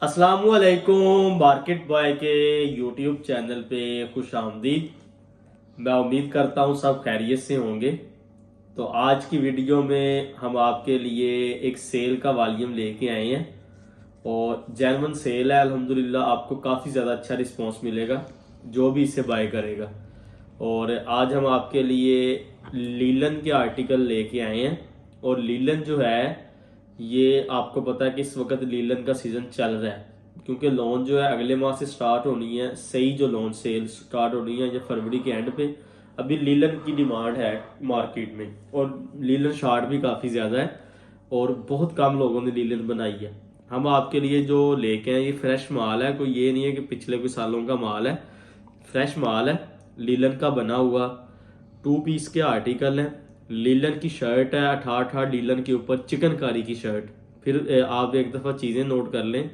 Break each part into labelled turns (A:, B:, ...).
A: अस्सलामुअलैकुम market boy के YouTube channel पे खुश आमदीद। मैं उम्मीद करता हूँ सब खैरियत से होंगे। तो आज की वीडियो में हम आपके लिए एक सेल का वॉल्यूम लेके आए हैं और जेन्युइन सेल है। अल्हम्दुलिल्लाह आपको काफ़ी ज़्यादा अच्छा रिस्पांस मिलेगा जो भी इसे बाय करेगा। और आज हम आपके लिए लीलन के आर्टिकल लेके आए हैं। और लीलन जो है ये आपको पता है कि इस वक्त लीलन का सीज़न चल रहा है, क्योंकि लोन जो है अगले माह से स्टार्ट होनी है। सही जो लोन सेल स्टार्ट होनी है ये फरवरी के एंड पे। अभी लीलन की डिमांड है मार्केट में और लीलन शार्ट भी काफ़ी ज़्यादा है और बहुत कम लोगों ने लीलन बनाई है। हम आपके लिए जो लेके आए ये फ्रेश माल है, कोई ये नहीं है कि पिछले कुछ सालों का माल है। फ्रेश माल है, लीलन का बना हुआ 2 पीस के आर्टिकल है। लीलन की शर्ट है, अठारह लीलन के ऊपर चिकनकारी की शर्ट। फिर आप एक दफ़ा चीज़ें नोट कर लें।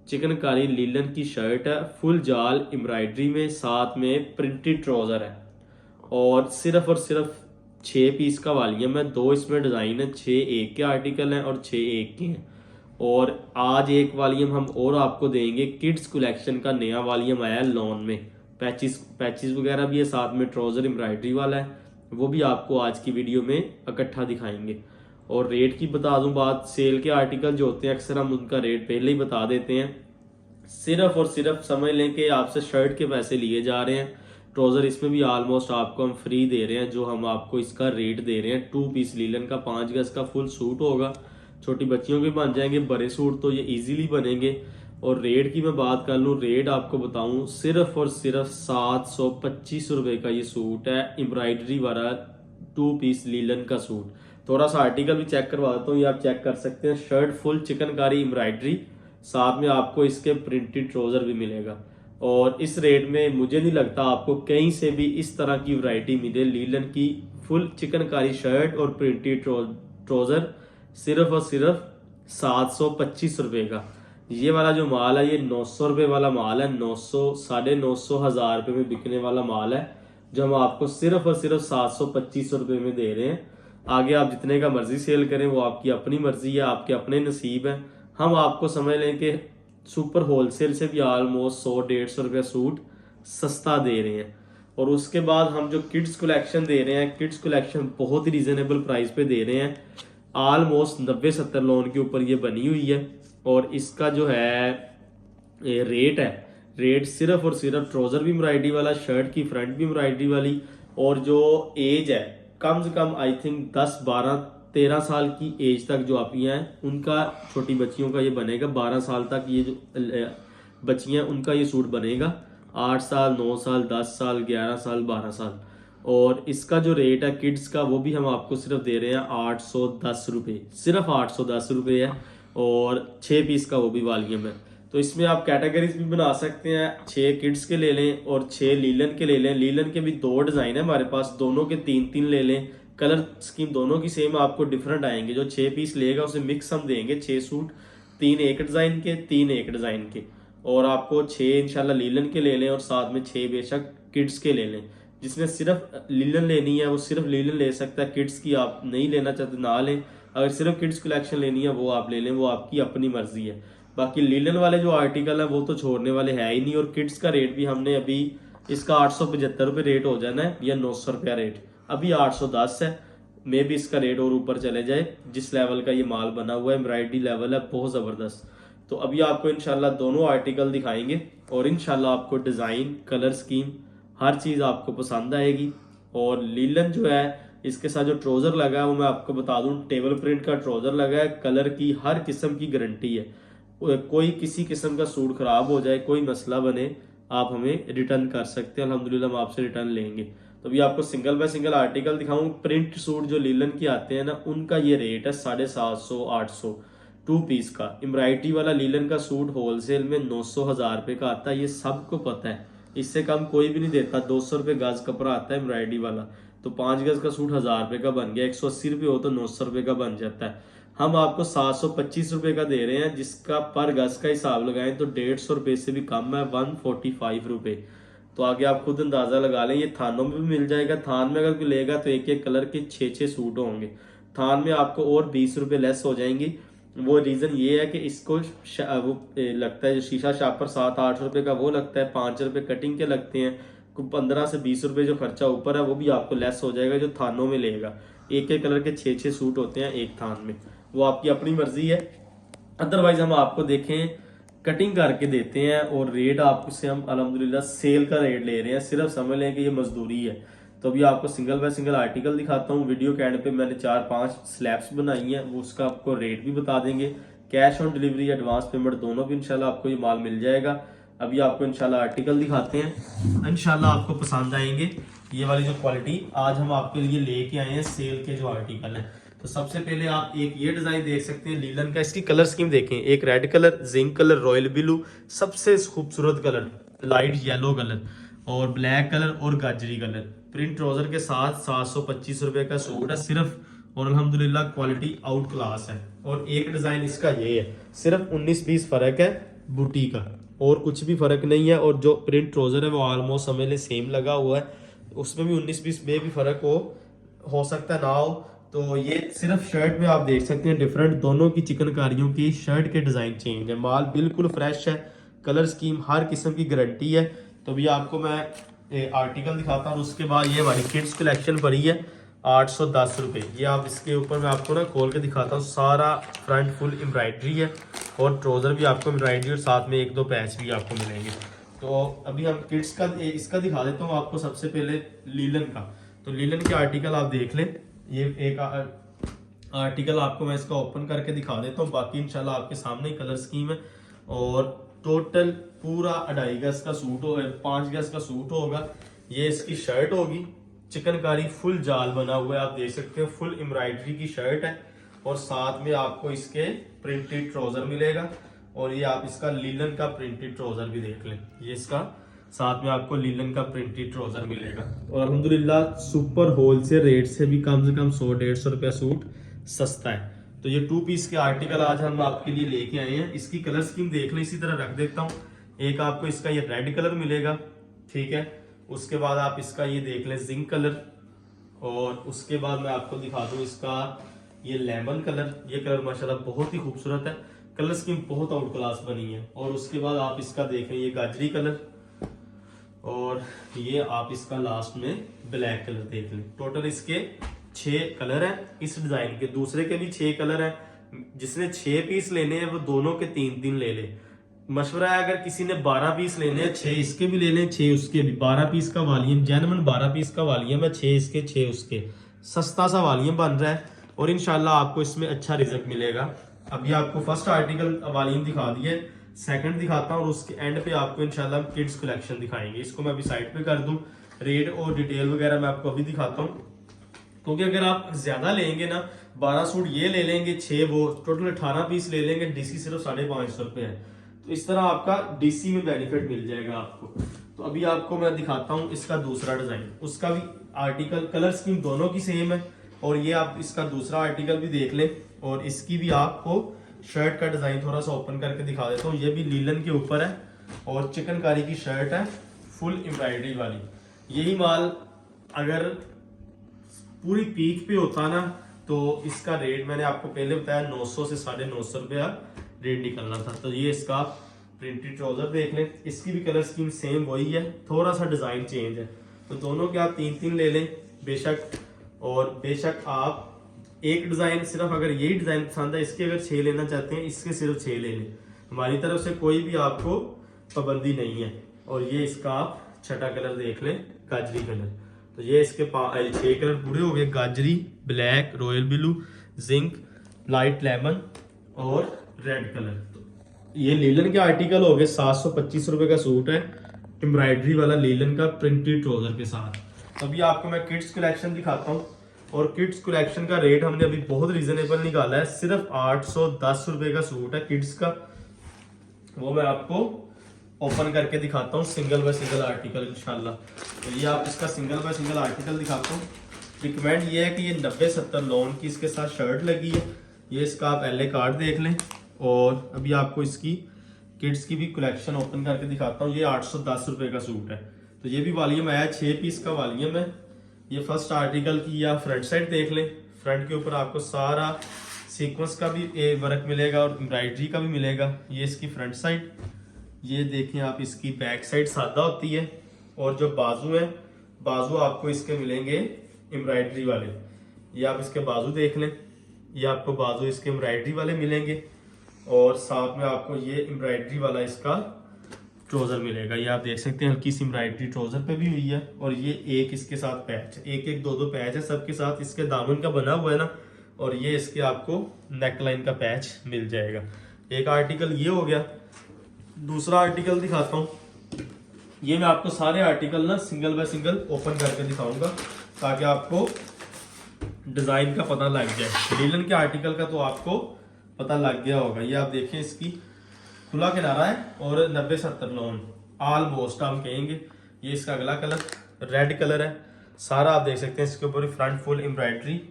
A: चिकनकारी लीलन की शर्ट है, फुल जाल एम्ब्रॉयडरी में, साथ में प्रिंटेड ट्राउज़र है। और सिर्फ 6 पीस का वॉल्यूम है। 2 इसमें डिज़ाइन है, 6 एक के आर्टिकल हैं और 6 एक के हैं। और आज एक वॉल्यूम हम और आपको देंगे, किड्स कलेक्शन का नया वॉल्यूम आया है लॉन में। पैचिस पैचिस वगैरह भी है, साथ में ट्राउज़र एम्ब्रॉयडरी वाला है, वो भी आपको आज की वीडियो में इकट्ठा दिखाएंगे। और रेट की बता दूं बात, सेल के आर्टिकल जो होते हैं अक्सर हम उनका रेट पहले ही बता देते हैं। सिर्फ और सिर्फ समझ लें कि आपसे शर्ट के पैसे लिए जा रहे हैं। ट्राउज़र इसमें भी ऑलमोस्ट आपको हम फ्री दे रहे हैं। जो हम आपको इसका रेट दे रहे हैं 2 पीस लीलन का 5 गज का फुल सूट होगा। छोटी बच्चियों के बन जाएंगे, बड़े सूट तो ये इजीली बनेंगे। और रेट की मैं बात कर लूँ, रेट आपको बताऊँ, सिर्फ और सिर्फ 725 रुपये का ये सूट है, एम्ब्रॉयडरी वाला 2 पीस लीलन का सूट। थोड़ा सा आर्टिकल भी चेक करवा देता हूँ, ये आप चेक कर सकते हैं। शर्ट फुल चिकनकारी एम्ब्रॉयडरी, साथ में आपको इसके प्रिंटेड ट्राउज़र भी मिलेगा। और इस रेट में मुझे नहीं लगता आपको कहीं से भी इस तरह की वैरायटी मिले। लीलन की फुल चिकनकारी शर्ट और प्रिंटेड ट्राउज़र सिर्फ और सिर्फ 725 रुपये का। ये वाला जो माल है ये 900 रुपये वाला माल है। 900, 950, 1000 रुपये में बिकने वाला माल है, जो हम आपको सिर्फ और सिर्फ 725 रुपये में दे रहे हैं। आगे आप जितने का मर्जी सेल करें वो आपकी अपनी मर्जी है, आपके अपने नसीब है। हम आपको समझ लें कि सुपर होलसेल से भी ऑलमोस्ट 100-150 रुपया सूट सस्ता दे रहे हैं। और उसके बाद हम जो किड्स कलेक्शन दे रहे हैं, किड्स कलेक्शन बहुत ही रिजनेबल प्राइस पे दे रहे हैं। ऑलमोस्ट 90-70 लोन के ऊपर ये बनी हुई है। और इसका जो है रेट है, रेट सिर्फ और सिर्फ ट्राउज़र भी एम्ब्रॉयडरी वाला, शर्ट की फ्रंट भी एम्ब्रॉयडरी वाली। और जो एज है कम से कम आई थिंक 10-12-13 साल की एज तक जो आप हैं उनका, छोटी बच्चियों का ये बनेगा। 12 साल तक ये जो बच्चियां उनका ये सूट बनेगा। 8 साल, 9 साल, 10 साल, 11 साल, 12 साल। और इसका जो रेट है किड्स का वो भी हम आपको सिर्फ दे रहे हैं 810 रुपये, सिर्फ 810 रुपये है। और 6 पीस का वो भी वॉल्यूम है। तो इसमें आप कैटेगरीज भी बना सकते हैं, 6 किड्स के ले लें और 6 लीलन के ले लें। लीलन के भी 2 डिज़ाइन है हमारे पास, दोनों के 3-3 ले लें। कलर स्कीम दोनों की सेम, आपको डिफरेंट आएंगे। जो 6 पीस लेगा उसे मिक्स हम देंगे 6 सूट, 3 एक डिज़ाइन के, 3 एक डिज़ाइन के। और आपको 6 इंशाल्लाह लीलन के ले लें और साथ में 6 बेशक किड्स के ले लें। जिसने सिर्फ लीलन लेनी है वो सिर्फ लीलन ले सकता है, किड्स की आप नहीं लेना चाहते ना लें। अगर सिर्फ किड्स कलेक्शन लेनी है वो आप ले लें, वो आपकी अपनी मर्जी है। बाकी लीलन वाले जो आर्टिकल है वो तो छोड़ने वाले है ही नहीं। और किड्स का रेट भी हमने अभी इसका 875 रुपये रेट हो जाना है, या 900 रुपया रेट। अभी 810 है, मे भी इसका रेट और ऊपर चले जाए। जिस लेवल का ये माल बना हुआ है, एम्ब्रॉयडरी लेवल है बहुत ज़बरदस्त। तो अभी आपको इंशाल्लाह दोनों आर्टिकल दिखाएंगे और इंशाल्लाह आपको डिज़ाइन, कलर स्कीम, हर चीज़ आपको पसंद आएगी। और लीलन जो है इसके साथ जो ट्राउज़र लगा है वो मैं आपको बता दूं, टेबल प्रिंट का ट्राउज़र लगा है। कलर की हर किस्म की गारंटी है, कोई किसी किस्म का सूट खराब हो जाए, कोई मसला बने, आप हमें रिटर्न कर सकते हैं। अल्हम्दुलिल्लाह हम आपसे रिटर्न लेंगे। तो अभी आपको सिंगल बाय सिंगल आर्टिकल दिखाऊं। प्रिंट सूट जो लीलन के आते हैं ना, उनका ये रेट है 750-800 2 पीस का। एम्ब्रॉयडरी वाला लीलन का सूट होलसेल में 900-1000 रुपये का आता है, ये सबको पता है। इससे कम कोई भी नहीं देता। 200 रुपये गज कपड़ा आता है एम्ब्रॉयडरी वाला, तो 5 गज का सूट 1000 रुपये का बन गया। 180 रुपये हो तो 900 रुपये का बन जाता है। हम आपको 725 रुपये का दे रहे हैं, जिसका पर गज का हिसाब लगाएं तो 150 रुपये से भी कम है, 145 रुपये। तो आगे आप खुद अंदाजा लगा लें। ये थानों में भी मिल जाएगा। थान में अगर कोई लेगा तो एक एक कलर के 6-6 सूट होंगे। थान में आपको और 20 रुपये लेस हो जाएंगी। वो रीज़न ये है कि इसको वो लगता है जो शीशा शापर 700-800 रुपये का वो लगता है, 5 रुपये कटिंग के लगते हैं, 15 से 20 रुपये जो खर्चा ऊपर है वो भी आपको लेस हो जाएगा जो थानों में लेगा। एक एक कलर के 6-6 सूट होते हैं एक थान में, वो आपकी अपनी मर्जी है। अदरवाइज हम आपको देखें कटिंग करके देते हैं और रेट आपसे हम अल्हम्दुलिल्लाह सेल का रेट ले रहे हैं, सिर्फ समझ लें कि ये मजदूरी है। तो अभी आपको सिंगल बाय सिंगल आर्टिकल दिखाता हूँ। वीडियो के एंड पे मैंने 4-5 स्लैब्स बनाई हैं, वो उसका आपको रेट भी बता देंगे। Cash on delivery advance payment दोनों भी इंशाल्लाह आपको ये माल मिल जाएगा। अभी आपको इंशाल्लाह आर्टिकल दिखाते हैं, इंशाल्लाह आपको पसंद आएंगे। ये वाली जो क्वालिटी आज हम आपके लिए लेके आए हैं सेल के जो आर्टिकल है। तो सबसे पहले आप एक ये डिजाइन देख सकते हैं लीलन का, इसकी कलर स्कीम देखें, एक red colour, zinc colour, royal blue, सबसे खूबसूरत कलर लाइट येलो कलर और ब्लैक कलर और गाजरी कलर, प्रिंट ट्राउजर के साथ 725 रुपए का सूट है सिर्फ। और अल्हम्दुलिल्लाह क्वालिटी आउट क्लास है। और एक डिजाइन इसका ये है, सिर्फ 19-20 फर्क है बूटी का, और कुछ भी फर्क नहीं है। और जो प्रिंट ट्राउजर है वो ऑलमोस्ट समझ ले सेम लगा हुआ है, उसमें भी 19-20 में भी फर्क हो सकता है ना हो। तो ये सिर्फ शर्ट में आप देख सकते हैं डिफरेंट, दोनों की चिकनकारियों की शर्ट के डिजाइन चेंज है, माल बिल्कुल फ्रेश है, कलर स्कीम हर किस्म की गारंटी है। तो भी आपको मैं आर्टिकल दिखाता हूँ। उसके बाद ये हमारी किड्स कलेक्शन पड़ी है 810 रुपये। ये आप इसके ऊपर मैं आपको ना खोल के दिखाता हूँ, सारा फ्रंट फुल एम्ब्रॉयडरी है और ट्राउजर भी आपको एम्ब्रॉयडरी और साथ में 1-2 पैच भी आपको मिलेंगे। तो अभी हम किड्स का इसका दिखा देता हूँ आपको। सबसे पहले लीलन का, तो लीलन के आर्टिकल आप देख लें। ये एक आर्टिकल आपको मैं इसका ओपन करके दिखा देता हूँ, बाकी इंशाल्लाह आपके सामने कलर स्कीम है। और टोटल पूरा 2.5 गज का सूट होगा, 5 गज का सूट होगा। ये इसकी शर्ट होगी, चिकनकारी फुल जाल बना हुआ है, आप देख सकते हैं, फुल एम्ब्रॉयडरी की शर्ट है। और साथ में आपको इसके प्रिंटेड ट्राउजर मिलेगा। और ये आप इसका लीलन का प्रिंटेड ट्राउजर भी देख लें, ये इसका साथ में आपको लीलन का प्रिंटेड ट्राउजर मिलेगा। और अल्हम्दुलिल्लाह सुपर होलसेल रेट से भी कम से कम 100-150 रुपया सूट सस्ता है। तो ये 2 पीस के आर्टिकल आज हम आपके लिए लेके आए हैं। इसकी कलर स्कीम देख लें, इसी तरह रख देता हूँ। एक आपको इसका ये रेड कलर मिलेगा, ठीक है। उसके बाद आप इसका ये देख लें जिंक कलर, और उसके बाद मैं आपको दिखा दूँ इसका ये लेमन कलर। ये कलर माशाल्लाह बहुत ही खूबसूरत है, कलर स्कीम बहुत आउट क्लास बनी है। और उसके बाद आप इसका देखें ये गाजरी कलर, और ये आप इसका लास्ट में ब्लैक कलर देख लें। टोटल इसके 6 कलर हैं इस डिजाइन के, दूसरे के भी 6 कलर हैं। जिसने 6 पीस लेने हैं वो दोनों के 3-3 ले ले। मशवरा है अगर किसी ने 12 पीस लेने हैं, 6 इसके भी ले लें, 6 उसके भी। 12 पीस का वॉल्यूम, जेन्युइन 12 पीस का वॉल्यूम है, 6 इसके 6 उसके, सस्ता सा वॉल्यूम बन रहा है। और इंशाल्लाह आपको इसमें अच्छा रिजल्ट मिलेगा। अभी आपको फर्स्ट आर्टिकल वॉल्यूम दिखा दिए, सेकंड दिखाता हूँ और उसके एंड पे आपको इंशाल्लाह किड्स कलेक्शन दिखाएंगे। इसको मैं अभी साइड पे कर दूं, रेट और डिटेल वगैरह मैं आपको अभी दिखाता हूँ। क्योंकि अगर आप ज्यादा लेंगे ना, 12 सूट ये ले लेंगे, 6 वो, टोटल 18 पीस ले लेंगे, डीसी सिर्फ 550 रुपये है। तो इस तरह आपका डीसी में बेनिफिट मिल जाएगा आपको। तो अभी आपको मैं दिखाता हूँ इसका दूसरा डिजाइन, उसका भी आर्टिकल कलर स्कीम दोनों की सेम है। और ये आप इसका दूसरा आर्टिकल भी देख लें, और इसकी भी आपको शर्ट का डिजाइन थोड़ा सा ओपन करके दिखा देता हूँ। ये भी लीलन के ऊपर है और चिकनकारी की शर्ट है, फुल एम्ब्रॉयडरी वाली। यही माल अगर पूरी पीक पे होता ना, तो इसका रेट मैंने आपको पहले बताया 900 से 950 रुपया रेट निकलना था। तो ये इसका प्रिंटेड ट्राउजर देख लें, इसकी भी कलर स्कीम सेम वही है, थोड़ा सा डिजाइन चेंज है। तो दोनों के आप 3-3 ले लें बेशक। और बेशक आप एक डिजाइन सिर्फ, अगर यही डिजाइन पसंद है, इसके अगर 6 लेना चाहते हैं, इसके सिर्फ 6 ले लें, हमारी तरफ से कोई भी आपको पाबंदी नहीं है। और ये इसका आप छठा कलर देख लें, गाजरी कलर। तो ये इसके 6 कलर पूरे हो गए, गाजरी, black, royal blue, zinc, light lemon और रेड कलर। तो ये लीलन के आर्टिकल हो गए। 725 रुपए का सूट है, एम्ब्रॉयडरी वाला लीलन का प्रिंटेड ट्राउजर के साथ। अभी आपको मैं किड्स कलेक्शन दिखाता हूँ। और किड्स कलेक्शन का रेट हमने अभी बहुत रीजनेबल निकाला है, सिर्फ 810 रुपए का सूट है किड्स का। वो मैं आपको ओपन करके दिखाता हूँ, सिंगल बाय सिंगल आर्टिकल इंशाल्लाह। तो ये आप इसका सिंगल बाय सिंगल आर्टिकल दिखाता हूँ। रिकमेंड ये है कि ये 90-70 लोन की इसके साथ शर्ट लगी है। ये इसका आप LA कार्ड देख लें। और अभी आपको इसकी किड्स की भी कलेक्शन ओपन करके दिखाता हूँ। ये 810 रुपए का सूट है। तो ये भी वॉल्यूम आया, 6 पीस का वॉल्यूम है। ये फर्स्ट आर्टिकल की या फ्रंट साइड देख लें, फ्रंट के ऊपर आपको सारा सीक्वेंस का भी वर्क मिलेगा और एम्ब्रॉयडरी का भी मिलेगा। ये इसकी फ्रंट साइड, ये देखें आप, इसकी बैक साइड सादा होती है और जो बाजू है, बाजू आपको इसके मिलेंगे एम्ब्रॉयडरी वाले। ये आप इसके बाजू देख लें, ये आपको बाजू इसके एम्ब्रॉयडरी वाले मिलेंगे और साथ में आपको ये एम्ब्रॉयडरी वाला इसका ट्राउजर मिलेगा। ये आप देख सकते हैं हल्की सी एम्ब्रॉयडरी ट्राउजर पे भी हुई है और ये एक इसके साथ पैच, एक एक दो दो पैच है सबके साथ। इसके दामन का बना हुआ है ना, और ये इसके आपको नेक लाइन का पैच मिल जाएगा। एक आर्टिकल ये हो गया। दूसरा आर्टिकल दिखाता हूँ। ये मैं आपको सारे आर्टिकल ना सिंगल बाय सिंगल ओपन करके दिखाऊंगा ताकि आपको डिजाइन का पता लग जाए। लीलन के आर्टिकल का तो आपको पता लग गया होगा। ये आप देखें, इसकी खुला किनारा है और 90-70 लोन ऑलमोस्ट हम कहेंगे। ये इसका अगला कलर रेड कलर है, सारा आप देख सकते हैं। इसके ऊपर फ्रंट फुल एम्ब्रॉयडरी।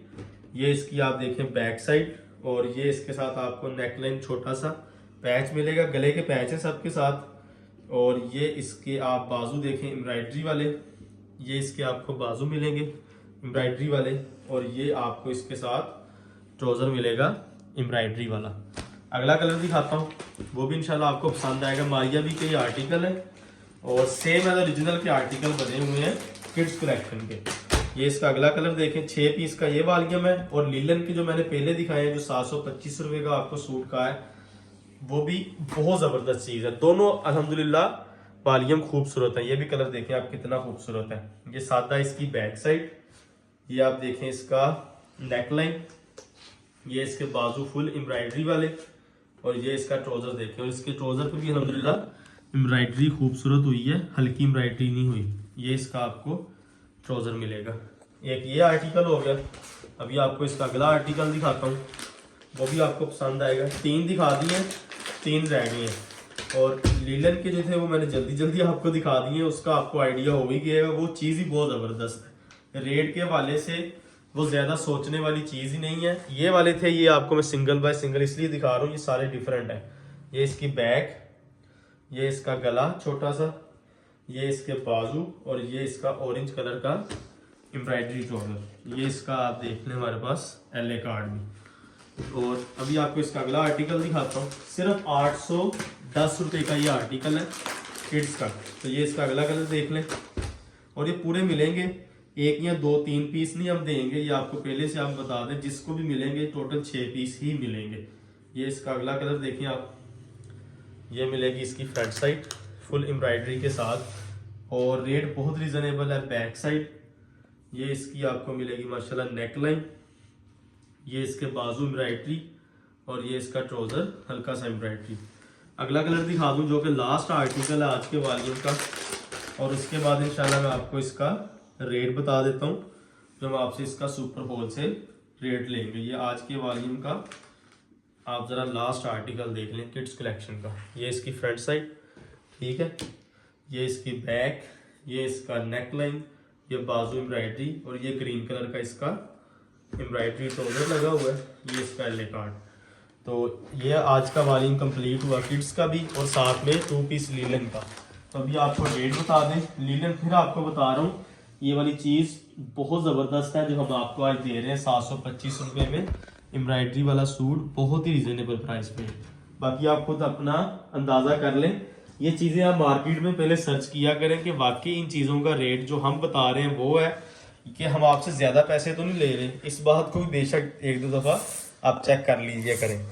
A: ये इसकी आप देखें बैक साइड, और ये इसके साथ आपको नेकलाइन छोटा सा पैच मिलेगा, गले के पैच है सबके साथ। और ये इसके आप बाजू देखें एम्ब्रॉयडरी वाले, ये इसके आपको बाजू मिलेंगे एम्ब्रॉयडरी वाले, और ये आपको इसके साथ ट्राउजर मिलेगा एम्ब्रॉयडरी वाला। अगला कलर दिखाता हूँ, वो भी इंशाल्लाह आपको पसंद आएगा। मारिया भी के आर्टिकल है और सेम एज ओरिजिनल के आर्टिकल बने हुए हैं किड्स कलेक्शन के। ये इसका अगला कलर देखें, 6 पीस का ये वॉल्यूम है। और लीलन के जो मैंने पहले दिखाए हैं, जो 725 रुपए का आपको सूट का है, वो भी बहुत जबरदस्त चीज है। दोनों अल्हम्दुलिल्लाह वॉल्यूम खूबसूरत है। ये भी कलर देखें आप कितना खूबसूरत है। ये सादा इसकी बैक साइड, ये आप देखें इसका नेक लाइन, ये इसके बाजू फुल एम्ब्रॉयडरी वाले, और ये इसका ट्राउजर देखें। और इसके ट्राउजर पे भी अल्हम्दुलिल्लाह एम्ब्रॉयडरी खूबसूरत हुई है, हल्की एम्ब्रॉयडरी नहीं हुई। ये इसका आपको ट्राउजर मिलेगा। एक ये आर्टिकल हो गया। अभी आपको इसका अगला आर्टिकल दिखाता हूँ, वो भी आपको पसंद आएगा। 3 दिखा दिए, 3 रह गए हैं। और लीलन के जो थे वो मैंने जल्दी जल्दी आपको दिखा दिए, उसका आपको आइडिया हो ही गया। वो चीज़ ही बहुत ज़बरदस्त है। रेट के हवाले से वो ज़्यादा सोचने वाली चीज़ ही नहीं है। ये वाले थे, ये आपको मैं सिंगल बाय सिंगल इसलिए दिखा रहा हूँ, ये सारे डिफरेंट है। ये इसकी बैक, ये इसका गला छोटा सा, ये इसके बाजू, और ये इसका ऑरेंज कलर का एम्ब्रॉयडरी ट्राउजर। ये इसका आप देख लें हमारे पास LA कार्ड भी। और अभी आपको इसका अगला आर्टिकल दिखाता हूँ। सिर्फ 810 रुपये का ये आर्टिकल है किड्स का। तो ये इसका अगला कलर देख लें, और ये पूरे मिलेंगे, 1 या 2-3 पीस नहीं हम देंगे। ये आपको पहले से हम बता दें, जिसको भी मिलेंगे टोटल 6 पीस ही मिलेंगे। ये इसका अगला कलर देखिए आप, ये मिलेगी इसकी फ्रंट साइड फुल एम्ब्रॉयडरी के साथ, और रेट बहुत रीजनेबल है। बैक साइड ये इसकी आपको मिलेगी माशाल्लाह नेक लाइन, ये इसके बाजू एम्ब्रॉयडरी, और ये इसका ट्राउजर हल्का सा एम्ब्रॉयडरी। अगला कलर दिखा दूं जो कि लास्ट आर्टिकल है आज के वॉल्यूम का, और उसके बाद इंशाल्लाह मैं आपको इसका रेट बता देता हूँ, जो हम आपसे इसका सुपर होलसेल रेट लेंगे। ये आज के वॉल्यूम का आप ज़रा लास्ट आर्टिकल देख लें किड्स कलेक्शन का। ये इसकी फ्रंट साइड, ठीक है, ये इसकी बैक, ये इसका नेक लाइन, ये बाजू एम्ब्रॉयडरी, और ये ग्रीन कलर का इसका एम्ब्रॉयडरी ट्राउजर लगा हुआ है। ये इसका LA कार्ड। तो ये आज का वॉल्यूम कंप्लीट हुआ किड्स का भी, और साथ में 2 पीस लीलन का। तो अभी आपको रेट बता दें। लीलन फिर आपको बता रहा हूँ, ये वाली चीज़ बहुत ज़बरदस्त है जो हम आपको आज दे रहे हैं 725 रुपये में। एम्ब्रॉयडरी वाला सूट बहुत ही रिजनेबल प्राइस पे। बाकी आप खुद अपना अंदाज़ा कर लें। ये चीज़ें आप मार्केट में पहले सर्च किया करें कि वाकई इन चीज़ों का रेट जो हम बता रहे हैं वो है कि हम आपसे ज़्यादा पैसे तो नहीं ले रहे। इस बात को भी बेशक 1-2 दफ़ा आप चेक कर लीजिए करें।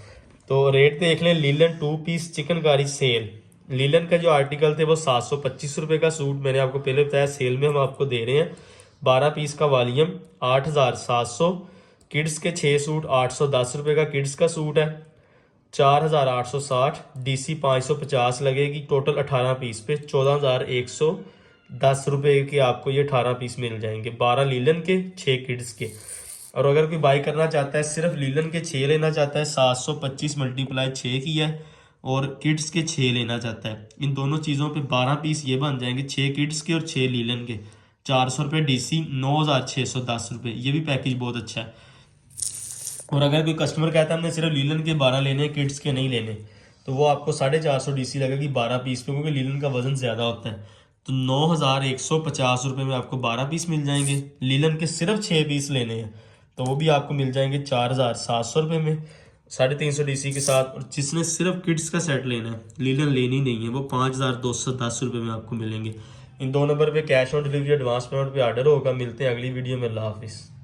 A: तो रेट देख लें। Linen 2 piece chikankari sale, linen का जो आर्टिकल थे वो 725 रुपये का सूट मैंने आपको पहले बताया, सेल में हम आपको दे रहे हैं। 12 पीस का वॉल्यूम 8700। किड्स के 6 सूट 810 रुपये का किड्स का सूट है। 4860 DC 550 लगेगी। टोटल 18 पीस पे 14110 रुपये के आपको ये 18 पीस मिल जाएंगे। 12 लीलन के, 6 किड्स के। और अगर कोई बाई करना चाहता है, सिर्फ लीलन के 6 लेना चाहता है, 725 × 6 की है, और किड्स के 6 लेना चाहता है, इन दोनों चीज़ों पे 12 पीस ये बन जाएंगे, 6 किड्स के और 6 लीलन के। 400 रुपये DC, 9610 रुपये। ये भी पैकेज बहुत अच्छा है। और अगर कोई कस्टमर कहता है हमने सिर्फ लीलन के 12 लेने, किड्स के नहीं लेने, तो वो आपको 450 DC लगेगी 12 पीस पे, क्योंकि लीलन का वजन ज़्यादा होता है। तो 9150 रुपये में आपको 12 पीस मिल जाएंगे। लीलन के सिर्फ 6 पीस लेने हैं तो वो भी आपको मिल जाएंगे 4700 रुपये में। 350 DC के साथ। और जिसने सिर्फ किड्स का सेट लेना है, लीलन लेनी नहीं है, वो 5210 रुपये में आपको मिलेंगे। इन 2 नंबर पे cash on delivery advance payment पे ऑर्डर होगा। मिलते हैं अगली वीडियो में। अल्लाह हाफिज़।